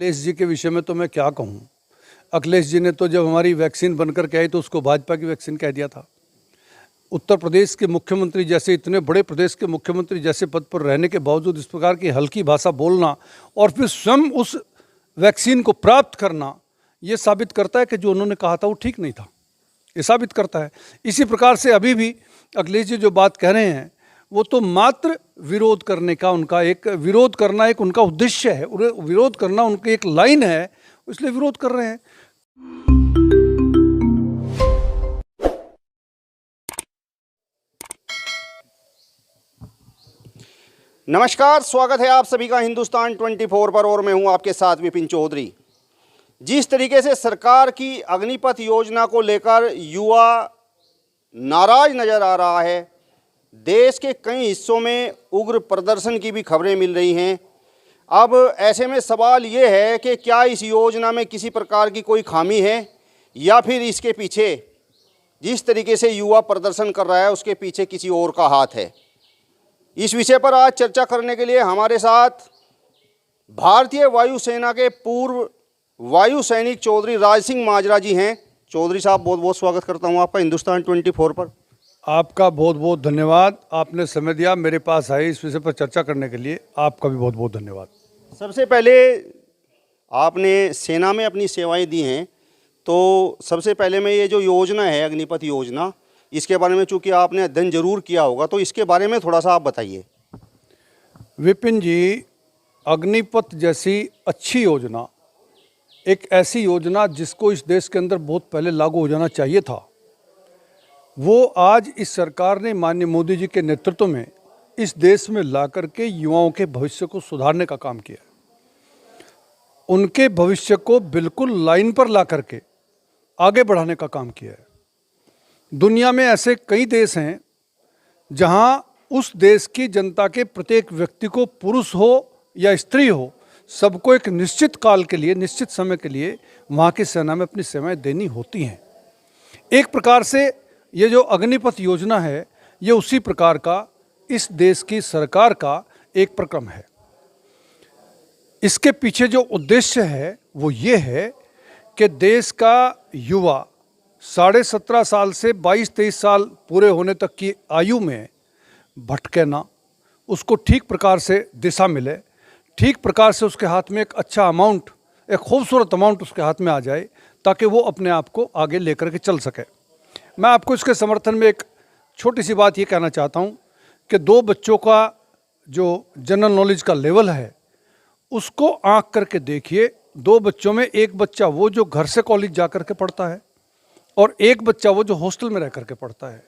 अखिलेश जी के विषय में तो मैं क्या कहूँ। अखिलेश जी ने तो जब हमारी वैक्सीन बनकर के आई तो उसको भाजपा की वैक्सीन कह दिया था। उत्तर प्रदेश के मुख्यमंत्री जैसे, इतने बड़े प्रदेश के मुख्यमंत्री जैसे पद पर रहने के बावजूद इस प्रकार की हल्की भाषा बोलना और फिर स्वयं उस वैक्सीन को प्राप्त करना, ये साबित करता है कि जो उन्होंने कहा था वो ठीक नहीं था। ये साबित करता है। इसी प्रकार से अभी भी अखिलेश जी जो बात कह रहे हैं वो तो मात्र विरोध करने का उनका एक विरोध करना एक उनका उद्देश्य है, विरोध करना उनकी एक लाइन है, इसलिए विरोध कर रहे हैं। नमस्कार, स्वागत है आप सभी का हिंदुस्तान 24 पर और मैं हूं आपके साथ विपिन चौधरी। जिस तरीके से सरकार की अग्निपथ योजना को लेकर युवा नाराज नज़र आ रहा है, देश के कई हिस्सों में उग्र प्रदर्शन की भी खबरें मिल रही हैं। अब ऐसे में सवाल ये है कि क्या इस योजना में किसी प्रकार की कोई खामी है या फिर इसके पीछे जिस तरीके से युवा प्रदर्शन कर रहा है उसके पीछे किसी और का हाथ है। इस विषय पर आज चर्चा करने के लिए हमारे साथ भारतीय वायुसेना के पूर्व वायु सैनिक चौधरी राज सिंह माजरा जी हैं। चौधरी साहब, बहुत बहुत स्वागत करता हूं आपका हिंदुस्तान 24 पर। आपका बहुत बहुत धन्यवाद, आपने समय दिया, मेरे पास आए इस विषय पर चर्चा करने के लिए। आपका भी बहुत बहुत धन्यवाद। सबसे पहले आपने सेना में अपनी सेवाएं दी हैं, तो सबसे पहले मैं ये जो योजना है अग्निपथ योजना, इसके बारे में चूँकि आपने अध्ययन जरूर किया होगा, तो इसके बारे में थोड़ा सा आप बताइए। विपिन जी, अग्निपथ जैसी अच्छी योजना, एक ऐसी योजना जिसको इस देश के अंदर बहुत पहले लागू हो जाना चाहिए था, वो आज इस सरकार ने माननीय मोदी जी के नेतृत्व में इस देश में ला करके युवाओं के भविष्य को सुधारने का काम किया। उनके भविष्य को बिल्कुल लाइन पर ला करके आगे बढ़ाने का काम किया है। दुनिया में ऐसे कई देश हैं जहां उस देश की जनता के प्रत्येक व्यक्ति को, पुरुष हो या स्त्री हो, सबको एक निश्चित काल के लिए, निश्चित समय के लिए वहाँ की सेना में अपनी सेवाएं देनी होती हैं। एक प्रकार से ये जो अग्निपथ योजना है, ये उसी प्रकार का इस देश की सरकार का एक प्रक्रम है। इसके पीछे जो उद्देश्य है वो ये है कि देश का युवा 17.5 साल से 22-23 साल पूरे होने तक की आयु में भटके ना, उसको ठीक प्रकार से दिशा मिले, ठीक प्रकार से उसके हाथ में एक अच्छा अमाउंट, एक खूबसूरत अमाउंट उसके हाथ में आ जाए, ताकि वो अपने आप को आगे लेकर के चल सके। मैं आपको इसके समर्थन में एक छोटी सी बात ये कहना चाहता हूँ कि 2 बच्चों का जो जनरल नॉलेज का लेवल है उसको आंक करके देखिए। 2 बच्चों में एक बच्चा वो जो घर से कॉलेज जा कर के पढ़ता है और एक बच्चा वो जो हॉस्टल में रह करके पढ़ता है।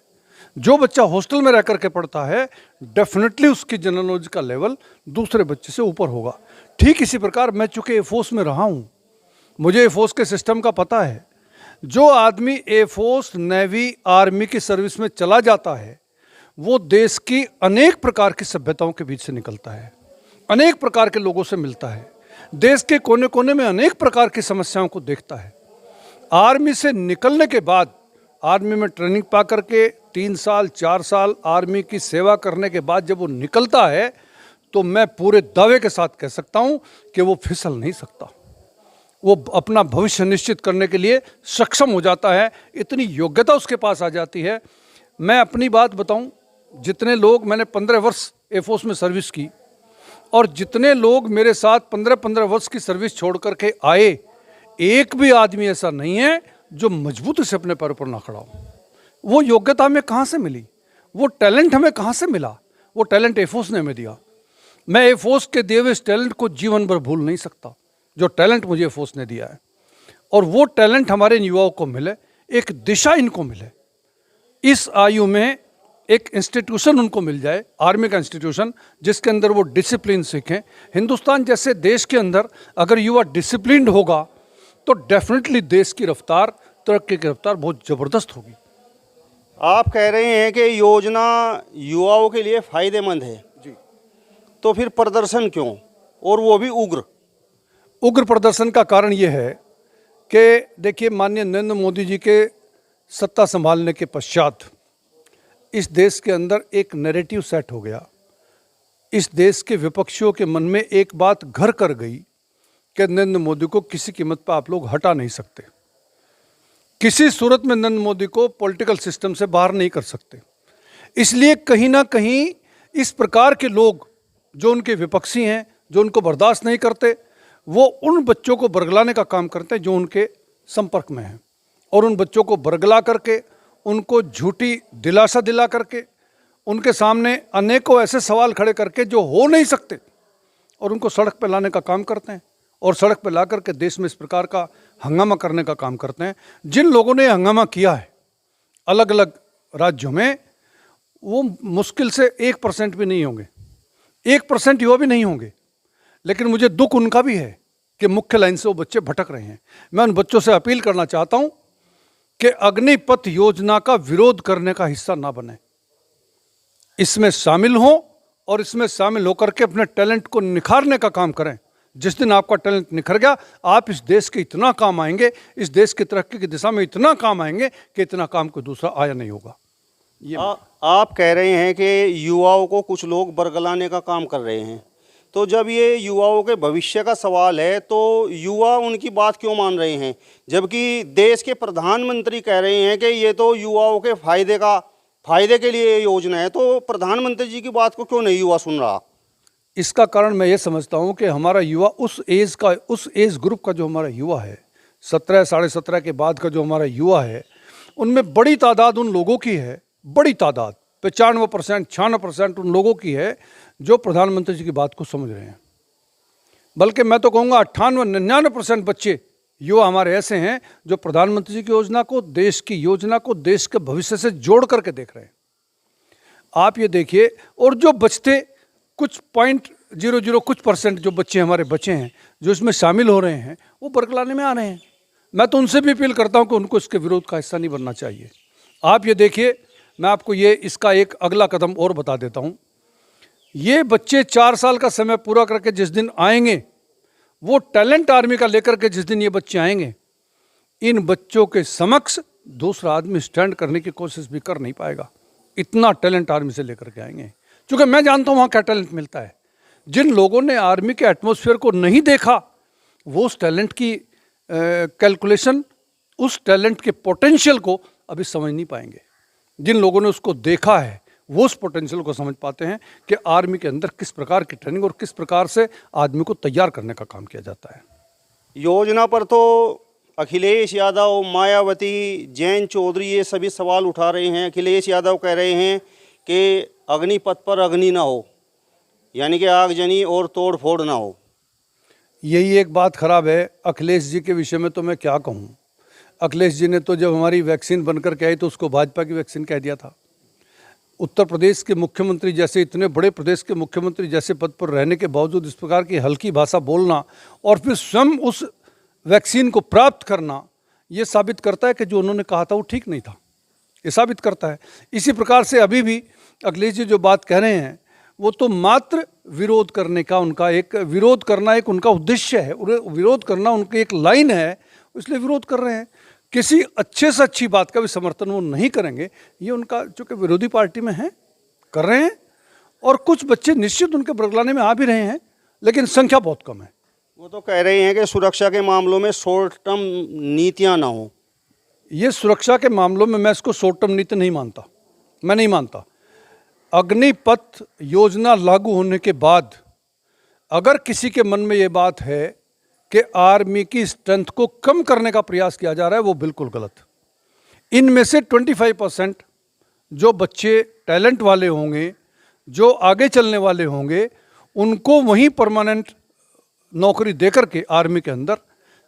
जो बच्चा हॉस्टल में रह करके पढ़ता है डेफिनेटली उसकी जनरल नॉलेज का लेवल दूसरे बच्चे से ऊपर होगा। ठीक इसी प्रकार मैं चूँकि एयरफोर्स में रहा हूँ, मुझे एयरफोर्स के सिस्टम का पता है। जो आदमी एयरफोर्स, नेवी, आर्मी की सर्विस में चला जाता है वो देश की अनेक प्रकार की सभ्यताओं के बीच से निकलता है, अनेक प्रकार के लोगों से मिलता है, देश के कोने कोने में अनेक प्रकार की समस्याओं को देखता है। आर्मी से निकलने के बाद, आर्मी में ट्रेनिंग पा करके 3 साल 4 साल आर्मी की सेवा करने के बाद जब वो निकलता है तो मैं पूरे दावे के साथ कह सकता हूँ कि वो फिसल नहीं सकता। वो अपना भविष्य निश्चित करने के लिए सक्षम हो जाता है, इतनी योग्यता उसके पास आ जाती है। मैं अपनी बात बताऊं, जितने लोग, मैंने 15 वर्ष एयरफोर्स में सर्विस की और जितने लोग मेरे साथ 15-15 वर्ष की सर्विस छोड़ करके आए, एक भी आदमी ऐसा नहीं है जो मजबूती से अपने पैरों पर ना खड़ा हो। वो योग्यता हमें कहाँ से मिली, वो टैलेंट हमें कहाँ से मिला? वो टैलेंट एयरफोर्स ने हमें दिया। मैं एयरफोर्स के दिए हुए इस टैलेंट को जीवन भर भूल नहीं सकता, जो टैलेंट मुझे एयरफोर्स ने दिया है। और वो टैलेंट हमारे युवाओं को मिले, एक दिशा इनको मिले, इस आयु में एक इंस्टीट्यूशन उनको मिल जाए, आर्मी का इंस्टीट्यूशन, जिसके अंदर वो डिसिप्लिन सीखें। हिंदुस्तान जैसे देश के अंदर अगर युवा डिसिप्लिन्ड होगा तो डेफिनेटली देश की रफ्तार, तरक्की की रफ्तार बहुत ज़बरदस्त होगी। आप कह रहे हैं कि योजना युवाओं के लिए फ़ायदेमंद है जी, तो फिर प्रदर्शन क्यों, और वो भी उग्र? उग्र प्रदर्शन का कारण ये है कि देखिए, माननीय नरेंद्र मोदी जी के सत्ता संभालने के पश्चात इस देश के अंदर एक नैरेटिव सेट हो गया। इस देश के विपक्षियों के मन में एक बात घर कर गई कि नरेंद्र मोदी को किसी कीमत पर आप लोग हटा नहीं सकते। किसी सूरत में नरेंद्र मोदी को पॉलिटिकल सिस्टम से बाहर नहीं कर सकते। इसलिए कहीं ना कहीं इस प्रकार के लोग जो उनके विपक्षी हैं, जो उनको बर्दाश्त नहीं करते, वो उन बच्चों को बरगलाने का काम करते हैं जो उनके संपर्क में हैं, और उन बच्चों को बरगला करके, उनको झूठी दिलासा दिला करके, उनके सामने अनेकों ऐसे सवाल खड़े करके जो हो नहीं सकते, और उनको सड़क पर लाने का काम करते हैं, और सड़क पर ला करके देश में इस प्रकार का हंगामा करने का काम करते हैं। जिन लोगों ने हंगामा किया है अलग अलग राज्यों में, वो मुश्किल से 1% भी नहीं होंगे, 1% युवा भी नहीं होंगे। लेकिन मुझे दुख उनका भी है कि मुख्य लाइन से वो बच्चे भटक रहे हैं। मैं उन बच्चों से अपील करना चाहता हूं कि अग्निपथ योजना का विरोध करने का हिस्सा ना बने, इसमें शामिल हों और इसमें शामिल होकर के अपने टैलेंट को निखारने का काम करें। जिस दिन आपका टैलेंट निखर गया, आप इस देश के इतना काम आएंगे, इस देश की तरक्की की दिशा में इतना काम आएंगे कि इतना काम कोई दूसरा आया नहीं होगा। आप कह रहे हैं कि युवाओं को कुछ लोग बरगलाने का काम कर रहे हैं, तो जब ये युवाओं के भविष्य का सवाल है तो युवा उनकी बात क्यों मान रहे हैं, जबकि देश के प्रधानमंत्री कह रहे हैं कि ये तो युवाओं के फायदे के लिए योजना है, तो प्रधानमंत्री जी की बात को क्यों नहीं युवा सुन रहा? इसका कारण मैं ये समझता हूँ कि हमारा युवा उस एज ग्रुप का जो हमारा युवा है, 17 साढ़े 17 के बाद का जो हमारा युवा है, उनमें बड़ी तादाद उन लोगों की है, बड़ी तादाद 95% 96% उन लोगों की है जो प्रधानमंत्री जी की बात को समझ रहे हैं। बल्कि मैं तो कहूँगा 98-99% बच्चे युवा हमारे ऐसे हैं जो प्रधानमंत्री जी की योजना को, देश की योजना को, देश के भविष्य से जोड़ करके देख रहे हैं। आप ये देखिए, और जो बचते कुछ 0.00 कुछ % जो बच्चे हमारे बचे हैं जो इसमें शामिल हो रहे हैं, वो बरगलाने में आ रहे हैं। मैं तो उनसे भी अपील करता हूँ कि उनको इसके विरोध का हिस्सा नहीं बनना चाहिए। आप ये देखिए, मैं आपको ये इसका एक अगला कदम और बता देता हूँ। ये बच्चे 4 साल का समय पूरा करके जिस दिन आएंगे, वो टैलेंट आर्मी का लेकर के जिस दिन ये बच्चे आएंगे, इन बच्चों के समक्ष दूसरा आदमी स्टैंड करने की कोशिश भी कर नहीं पाएगा। इतना टैलेंट आर्मी से लेकर के आएंगे, क्योंकि मैं जानता हूँ वहाँ क्या टैलेंट मिलता है। जिन लोगों ने आर्मी के एटमॉस्फेयर को नहीं देखा, वो उस टैलेंट की कैलकुलेशन, उस टैलेंट के पोटेंशियल को अभी समझ नहीं पाएंगे। जिन लोगों ने उसको देखा है, वो उस पोटेंशियल को समझ पाते हैं कि आर्मी के अंदर किस प्रकार की ट्रेनिंग और किस प्रकार से आदमी को तैयार करने का काम किया जाता है। योजना पर तो अखिलेश यादव, मायावती, जयंत चौधरी ये सभी सवाल उठा रहे हैं। अखिलेश यादव कह रहे हैं कि अग्निपथ पर अग्नि ना हो, यानी कि आगजनी और तोड़ फोड़ ना हो। यही एक बात खराब है अखिलेश जी के विषय में, तो मैं क्या कहूँ। अखिलेश जी ने तो जब हमारी वैक्सीन बनकर के आई तो उसको भाजपा की वैक्सीन कह दिया था। उत्तर प्रदेश के मुख्यमंत्री जैसे, इतने बड़े प्रदेश के मुख्यमंत्री जैसे पद पर रहने के बावजूद इस प्रकार की हल्की भाषा बोलना और फिर स्वयं उस वैक्सीन को प्राप्त करना, ये साबित करता है कि जो उन्होंने कहा था वो ठीक नहीं था। ये साबित करता है। इसी प्रकार से अभी भी अखिलेश जी जो बात कह रहे हैं, वो तो मात्र विरोध करने का उनका एक विरोध करना एक उनका उद्देश्य है, विरोध करना उनकी एक लाइन है, इसलिए विरोध कर रहे हैं। किसी अच्छे से अच्छी बात का भी समर्थन वो नहीं करेंगे। ये उनका, चूँकि विरोधी पार्टी में हैं, कर रहे हैं, और कुछ बच्चे निश्चित उनके बरगलाने में आ भी रहे हैं, लेकिन संख्या बहुत कम है। वो तो कह रहे हैं कि सुरक्षा के मामलों में शॉर्ट टर्म नीतियाँ ना हो। ये सुरक्षा के मामलों में मैं इसको शॉर्ट टर्म नीति नहीं मानता, मैं नहीं मानता। अग्निपथ योजना लागू होने के बाद अगर किसी के मन में ये बात है कि आर्मी की स्ट्रेंथ को कम करने का प्रयास किया जा रहा है, वो बिल्कुल गलत। इनमें से 25% जो बच्चे टैलेंट वाले होंगे, जो आगे चलने वाले होंगे, उनको वहीं परमानेंट नौकरी देकर के आर्मी के अंदर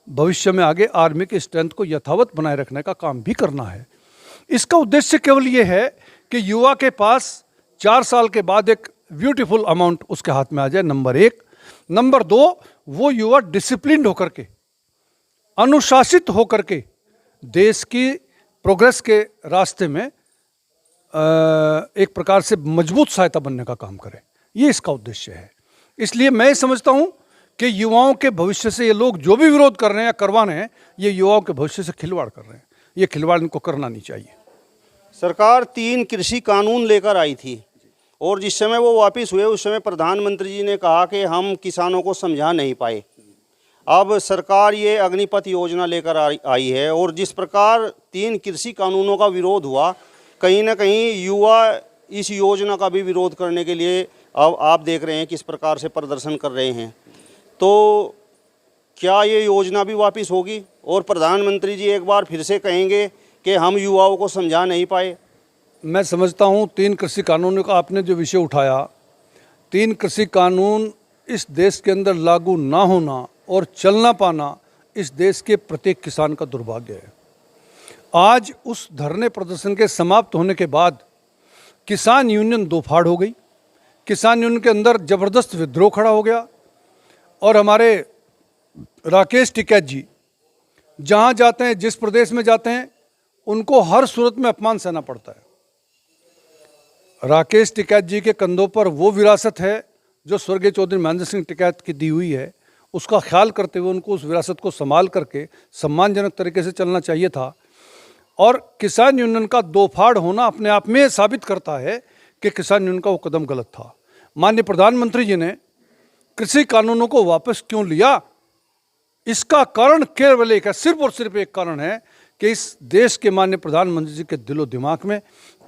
भविष्य में आगे आर्मी की स्ट्रेंथ को यथावत बनाए रखने का काम भी करना है। इसका उद्देश्य केवल ये है कि युवा के पास 4 साल के बाद एक ब्यूटीफुल अमाउंट उसके हाथ में आ जाए, नंबर 1। नंबर 2, वो युवा डिसिप्लिन्ड होकर के, अनुशासित होकर के देश की प्रोग्रेस के रास्ते में एक प्रकार से मजबूत सहायता बनने का काम करे। ये इसका उद्देश्य है। इसलिए मैं समझता हूँ कि युवाओं के भविष्य से ये लोग जो भी विरोध कर रहे हैं या करवा रहे हैं, ये युवाओं के भविष्य से खिलवाड़ कर रहे हैं। ये खिलवाड़ इनको करना नहीं चाहिए। सरकार 3 कृषि कानून लेकर आई थी, और जिस समय वो वापस हुए उस समय प्रधानमंत्री जी ने कहा कि हम किसानों को समझा नहीं पाए। अब सरकार ये अग्निपथ योजना लेकर आई है और जिस प्रकार 3 कृषि कानूनों का विरोध हुआ, कहीं ना कहीं युवा इस योजना का भी विरोध करने के लिए अब आप देख रहे हैं किस प्रकार से प्रदर्शन कर रहे हैं। तो क्या ये योजना भी वापस होगी और प्रधानमंत्री जी एक बार फिर से कहेंगे कि हम युवाओं को समझा नहीं पाए? मैं समझता हूँ 3 कृषि कानूनों का आपने जो विषय उठाया, 3 कृषि कानून इस देश के अंदर लागू ना होना और चल ना पाना इस देश के प्रत्येक किसान का दुर्भाग्य है। आज उस धरने प्रदर्शन के समाप्त होने के बाद किसान यूनियन दो फाड़ हो गई। किसान यूनियन के अंदर जबरदस्त विद्रोह खड़ा हो गया और हमारे राकेश टिकैत जी जहाँ जाते हैं, जिस प्रदेश में जाते हैं, उनको हर सूरत में अपमान सहना पड़ता है। राकेश टिकैत जी के कंधों पर वो विरासत है जो स्वर्गीय चौधरी महेंद्र सिंह टिकैत की दी हुई है, उसका ख्याल करते हुए उनको उस विरासत को संभाल करके सम्मानजनक तरीके से चलना चाहिए था। और किसान यूनियन का दो फाड़ होना अपने आप में साबित करता है कि किसान यूनियन का वो कदम गलत था। माननीय प्रधानमंत्री जी ने कृषि कानूनों को वापस क्यों लिया, इसका कारण केवल एक है, सिर्फ और सिर्फ एक कारण है कि इस देश के माननीय प्रधानमंत्री जी के दिलो दिमाग में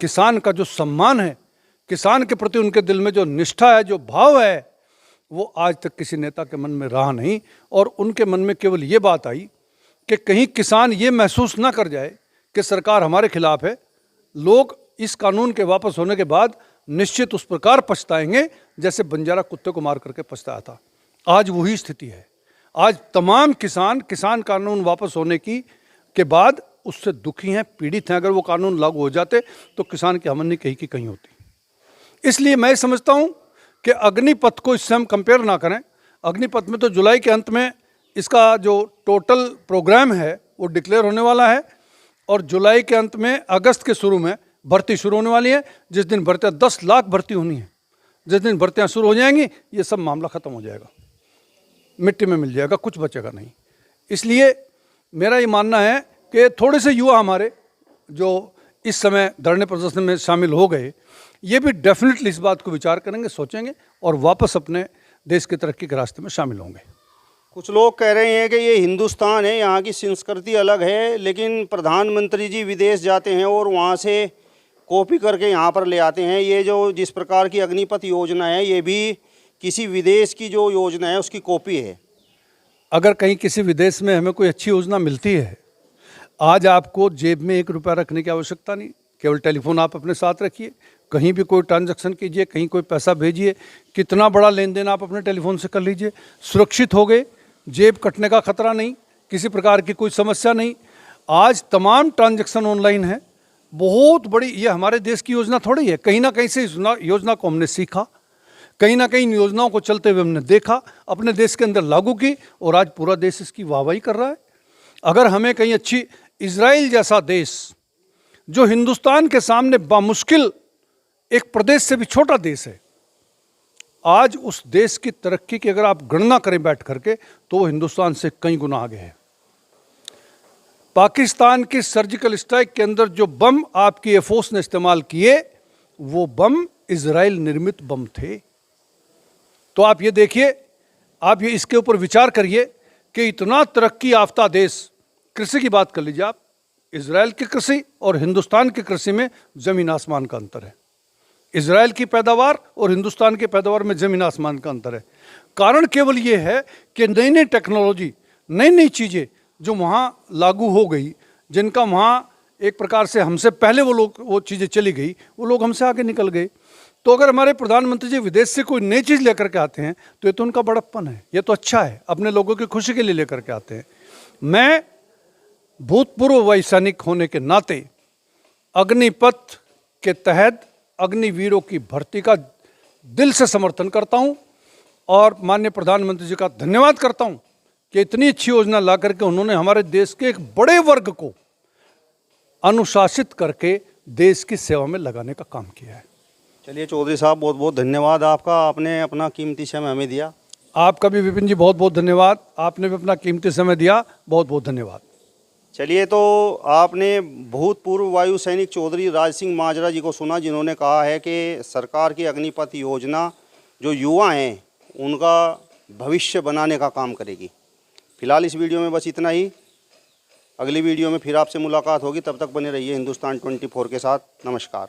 किसान का जो सम्मान है, किसान के प्रति उनके दिल में जो निष्ठा है, जो भाव है, वो आज तक किसी नेता के मन में रहा नहीं। और उनके मन में केवल ये बात आई कि कहीं किसान ये महसूस ना कर जाए कि सरकार हमारे खिलाफ है। लोग इस कानून के वापस होने के बाद निश्चित उस प्रकार पछताएंगे जैसे बंजारा कुत्ते को मार करके पछताया था। आज वही स्थिति है। आज तमाम किसान कानून वापस होने के बाद उससे दुखी हैं, पीड़ित हैं। अगर वो कानून लागू हो जाते तो किसान की आमदनी कहीं की कहीं होती। इसलिए मैं समझता हूँ कि अग्निपथ को इससे हम कंपेयर ना करें। अग्निपथ में तो जुलाई के अंत में इसका जो टोटल प्रोग्राम है वो डिक्लेयर होने वाला है और जुलाई के अंत में अगस्त के शुरू में भर्ती शुरू होने वाली है। जिस दिन भर्तियाँ 10 लाख भर्ती होनी है, जिस दिन भर्तियाँ शुरू हो जाएंगी, ये सब मामला ख़त्म हो जाएगा, मिट्टी में मिल जाएगा, कुछ बचेगा नहीं। इसलिए मेरा ये मानना है कि थोड़े से युवा हमारे जो इस समय धरने प्रदर्शन में शामिल हो गए, ये भी डेफिनेटली इस बात को विचार करेंगे, सोचेंगे और वापस अपने देश की तरक्की के रास्ते में शामिल होंगे। कुछ लोग कह रहे हैं कि ये हिंदुस्तान है, यहाँ की संस्कृति अलग है, लेकिन प्रधानमंत्री जी विदेश जाते हैं और वहाँ से कॉपी करके यहाँ पर ले आते हैं। ये जो जिस प्रकार की अग्निपथ योजना है, ये भी किसी विदेश की जो योजना है उसकी कॉपी है। अगर कहीं किसी विदेश में हमें कोई अच्छी योजना मिलती है, आज आपको जेब में 1 रुपया रखने की आवश्यकता नहीं, केवल टेलीफोन आप अपने साथ रखिए, कहीं भी कोई ट्रांजैक्शन कीजिए, कहीं कोई पैसा भेजिए, कितना बड़ा लेन देन आप अपने टेलीफोन से कर लीजिए, सुरक्षित हो गए, जेब कटने का खतरा नहीं, किसी प्रकार की कोई समस्या नहीं। आज तमाम ट्रांजैक्शन ऑनलाइन है। बहुत बड़ी ये हमारे देश की योजना थोड़ी है, कहीं ना कहीं से इस योजना को हमने सीखा, कहीं ना कहीं इन योजनाओं को चलते हुए हमने देखा, अपने देश के अंदर लागू की और आज पूरा देश इसकी वाहवाही कर रहा है। अगर हमें कहीं अच्छी, इजराइल जैसा देश जो हिंदुस्तान के सामने बामुश्किल एक प्रदेश से भी छोटा देश है, आज उस देश की तरक्की की अगर आप गणना करें बैठ करके तो वो हिंदुस्तान से कई गुना आगे है। पाकिस्तान की सर्जिकल स्ट्राइक के अंदर जो बम आपकी एयरफोर्स ने इस्तेमाल किए, वो बम इजराइल निर्मित बम थे। तो आप ये देखिए, आप ये इसके ऊपर विचार करिए कि इतना तरक्की याफ्ता देश, कृषि की बात कर लीजिए आप, इजराइल की कृषि और हिंदुस्तान की कृषि में ज़मीन आसमान का अंतर है। इजराइल की पैदावार और हिंदुस्तान की पैदावार में ज़मीन आसमान का अंतर है। कारण केवल ये है कि नई नई टेक्नोलॉजी, नई नई चीज़ें जो वहाँ लागू हो गई, जिनका वहाँ एक प्रकार से हमसे पहले वो चीज़ें चली गई, वो लोग हमसे आगे निकल गए। तो अगर हमारे प्रधानमंत्री जी विदेश से कोई नई चीज़ लेकर के आते हैं तो ये तो उनका बड़प्पन है, ये तो अच्छा है, अपने लोगों की खुशी के लिए लेकर के आते हैं। मैं भूतपूर्व वायुसैनिक होने के नाते अग्निपथ के तहत अग्निवीरों की भर्ती का दिल से समर्थन करता हूं और माननीय प्रधानमंत्री जी का धन्यवाद करता हूं कि इतनी अच्छी योजना ला करके उन्होंने हमारे देश के एक बड़े वर्ग को अनुशासित करके देश की सेवा में लगाने का काम किया है। चलिए चौधरी साहब, बहुत बहुत धन्यवाद आपका, आपने अपना कीमती समय हमें दिया। आपका भी विपिन जी बहुत बहुत धन्यवाद, आपने भी अपना कीमती समय दिया, बहुत बहुत धन्यवाद। चलिए, तो आपने भूतपूर्व वायु सैनिक चौधरी राज सिंह माजरा जी को सुना, जिन्होंने कहा है कि सरकार की अग्निपथ योजना जो युवा हैं उनका भविष्य बनाने का काम करेगी। फिलहाल इस वीडियो में बस इतना ही। अगली वीडियो में फिर आपसे मुलाकात होगी, तब तक बने रहिए हिंदुस्तान 24 के साथ। नमस्कार।